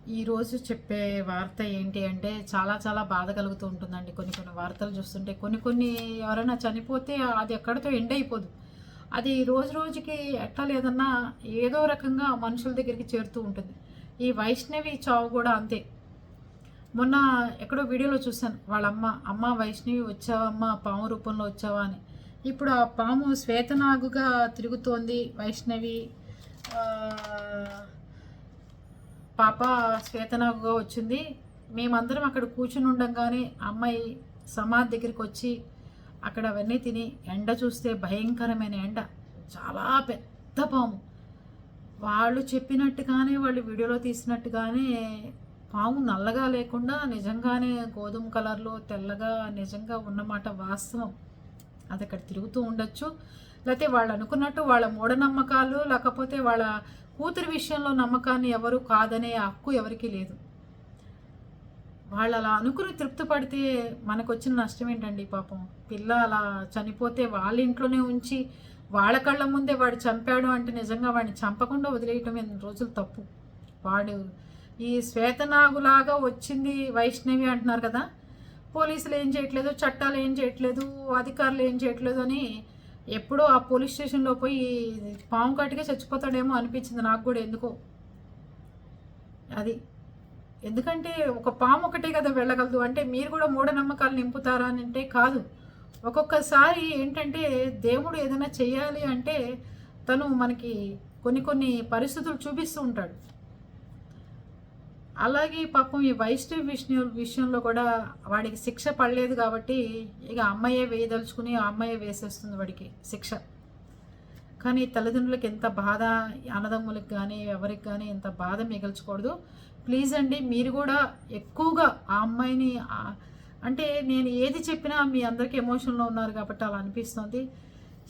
ఈరోజు చెప్పే వార్త ఏంటి అంటే చాలా చాలా బాధ కలుగుతూ ఉంటుందండి. కొన్ని కొన్ని వార్తలు చూస్తుంటే కొన్ని ఎవరైనా చనిపోతే అది ఎక్కడితో ఎండ్ అయిపోదు. అది రోజు రోజుకి ఎట్లా లేదన్నా ఏదో రకంగా మనుషుల దగ్గరికి చేరుతూ ఉంటుంది. ఈ వైష్ణవి చావు కూడా అంతే. మొన్న ఎక్కడో వీడియోలో చూశాను. వాళ్ళ అమ్మ వైష్ణవి వచ్చావమ్మా, పాము రూపంలో వచ్చావా అని. ఇప్పుడు ఆ పాము శ్వేతనాగుగా తిరుగుతోంది వైష్ణవి. పాప శ్వేతనాగుగా వచ్చింది. మేమందరం అక్కడ కూర్చుని ఉండంగానే అమ్మాయి సమాధి దగ్గరికి వచ్చి అక్కడ అవన్నీ తిని, ఎండ చూస్తే భయంకరమైన ఎండ, చాలా పెద్ద పాము. వాళ్ళు చెప్పినట్టుగానే, వాళ్ళు వీడియోలో తీసినట్టుగానే పాము నల్లగా లేకుండా నిజంగానే గోధుమ కలర్లో తెల్లగా నిజంగా ఉన్నమాట వాస్తవం. అది అక్కడ తిరుగుతూ ఉండొచ్చు. లేకపోతే వాళ్ళు అనుకున్నట్టు వాళ్ళ మూఢనమ్మకాలు, లేకపోతే వాళ్ళ కూతురి విషయంలో నమ్మకాన్ని ఎవరు కాదనే హక్కు ఎవరికీ లేదు. వాళ్ళు అలా అనుకుని తృప్తి పడితే మనకు వచ్చిన నష్టం ఏంటండి? పాపం పిల్ల అలా చనిపోతే వాళ్ళ ఇంట్లోనే ఉంచి వాళ్ళ కళ్ళ ముందే వాడు చంపాడు అంటే నిజంగా వాడిని చంపకుండా వదిలేయటం ఎన్ని రోజులు తప్పు. వాడు ఈ శ్వేతనాగులాగా వచ్చింది వైష్ణవి అంటున్నారు కదా, పోలీసులు ఏం చేయట్లేదు, చట్టాలు ఏం చేయట్లేదు, అధికారులు ఏం చేయట్లేదు అని ఎప్పుడో ఆ పోలీస్ స్టేషన్లో పోయి పాము కట్టిగా చచ్చిపోతాడేమో అనిపించింది నాకు కూడా ఎందుకో. అది ఎందుకంటే ఒక పాము ఒకటే కదా వెళ్ళగలదు అంటే మీరు కూడా మూఢనమ్మకాలు నింపుతారా అని అంటే కాదు. ఒక్కొక్కసారి ఏంటంటే దేవుడు ఏదైనా చెయ్యాలి అంటే తను మనకి కొన్ని పరిస్థితులు చూపిస్తూ ఉంటాడు. అలాగే పాపం ఈ వైష్ణవి విషయంలో కూడా వాడికి శిక్ష పడలేదు కాబట్టి ఇక అమ్మాయే వేయదలుచుకుని ఆ అమ్మాయే వేసేస్తుంది వాడికి శిక్ష. కానీ తల్లిదండ్రులకి ఎంత బాధ, అన్నదమ్ములకు కానీ ఎవరికి కానీ ఎంత బాధ మిగల్చకూడదు. ప్లీజ్ అండి, మీరు కూడా ఎక్కువగా ఆ అమ్మాయిని అంటే నేను ఏది చెప్పినా మీ అందరికీ ఎమోషన్లో ఉన్నారు కాబట్టి అలా అనిపిస్తుంది.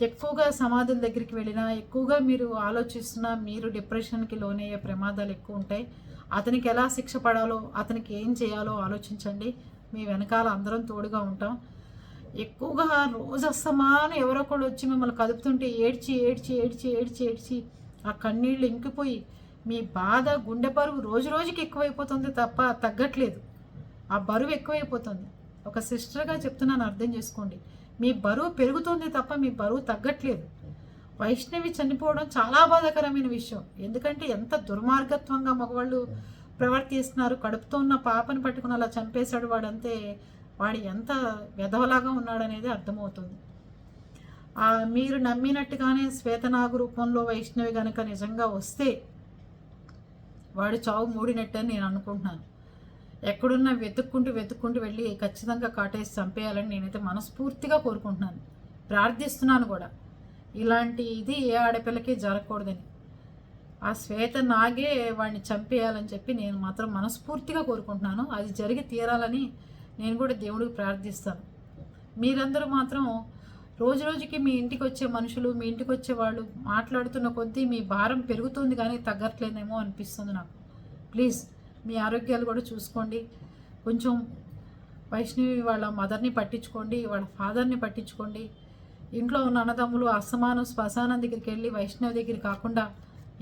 ఎక్కువగా సమాధుల దగ్గరికి వెళ్ళినా, ఎక్కువగా మీరు ఆలోచిస్తున్నా మీరు డిప్రెషన్కి లోనయ్యే ప్రమాదాలు ఎక్కువ ఉంటాయి. అతనికి ఎలా శిక్ష పడాలో, అతనికి ఏం చేయాలో ఆలోచించండి. మీ వెనకాల అందరం తోడుగా ఉంటాం. ఎక్కువగా రోజు అస్తమానం ఎవరో ఒకళ్ళు వచ్చి మిమ్మల్ని కదుపుతుంటే ఏడ్చి ఏడ్చి ఏడ్చి ఏడ్చి ఏడ్చి ఆ కన్నీళ్ళు ఇంకిపోయి మీ బాధ, గుండె బరువు రోజు రోజుకి ఎక్కువైపోతుంది తప్ప తగ్గట్లేదు. ఆ బరువు ఎక్కువైపోతుంది. ఒక సిస్టర్గా చెప్తున్నాను, అర్థం చేసుకోండి. మీ బరువు పెరుగుతుంది తప్ప మీ బరువు తగ్గట్లేదు. వైష్ణవి చనిపోవడం చాలా బాధాకరమైన విషయం. ఎందుకంటే ఎంత దుర్మార్గత్వంగా మగవాళ్ళు ప్రవర్తిస్తున్నారు. కడుపుతో ఉన్న పాపని పట్టుకుని అలా చంపేశాడు వాడంతే. వాడు ఎంత వెధవలాగా ఉన్నాడనేది అర్థమవుతుంది. మీరు నమ్మినట్టుగానే శ్వేతనాగు రూపంలో వైష్ణవి కనుక నిజంగా వస్తే వాడు చావు మూడినట్టని నేను అనుకుంటున్నాను. ఎక్కడున్నా వెతుక్కుంటూ వెళ్ళి ఖచ్చితంగా కాటేసి చంపేయాలని నేనైతే మనస్ఫూర్తిగా కోరుకుంటున్నాను, ప్రార్థిస్తున్నాను కూడా. ఇలాంటి ఇది ఏ ఆడపిల్లకి జరగకూడదని. ఆ శ్వేత నాగే వాడిని చంపేయాలని చెప్పి నేను మాత్రం మనస్ఫూర్తిగా కోరుకుంటున్నాను. అది జరిగి తీరాలని నేను కూడా దేవుడికి ప్రార్థిస్తాను. మీరందరూ మాత్రం రోజు రోజుకి మీ ఇంటికి వచ్చే మనుషులు, మీ ఇంటికి వచ్చే వాళ్ళు మాట్లాడుతున్న కొద్దీ మీ భారం పెరుగుతుంది కానీ తగ్గట్లేదేమో అనిపిస్తుంది నాకు. ప్లీజ్ మీ ఆరోగ్యాలు కూడా చూసుకోండి. కొంచెం వైష్ణవి వాళ్ళ మదర్ని పట్టించుకోండి, వాళ్ళ ఫాదర్ని పట్టించుకోండి. ఇంట్లో ఉన్న అన్నదమ్ములు అస్తమానం శ్మశానం దగ్గరికి వెళ్ళి వైష్ణవి దగ్గర కాకుండా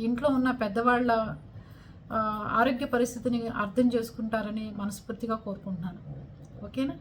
ఇంట్లో ఉన్న పెద్దవాళ్ళ ఆరోగ్య పరిస్థితిని అర్థం చేసుకుంటారని మనస్ఫూర్తిగా కోరుకుంటున్నాను. ఓకేనా?